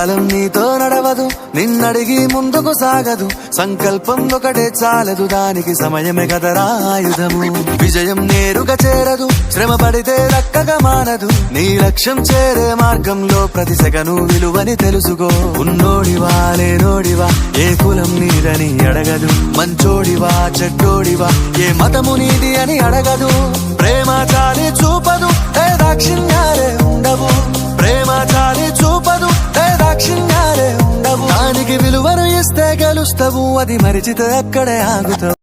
కాలం నీతో నడవదు, నిన్నడిగి ముందుకు సాగదు. సంకల్పం ఒకటే చాలదు, దానికి సమయమే కదరా ఆయుధము. విజయం నేరుగా చేరదు, శ్రమ పడితే దక్కగా మానదు. నీ లక్ష్యం చేరే మార్గంలో ప్రతి సెకను విలువని తెలుసుకో. ఉన్నోడివా లేనోడివా, ఏ కులం నీదని అడగదు. మంచోడివా చెడ్డోడివా, ఏ మతము నీది అని అడగదు. ప్రేమ చాలి చూపదు, ఏ దాక్షిణ్యాలే ఉండవు. ప్రేమ చాలి చూపదు, ఏ దాక్షిణ్యాలే ఉండవు. దానికి విలువను ఇస్తే గెలుస్తావు, అది మరిచితే అక్కడే ఆగుతావు.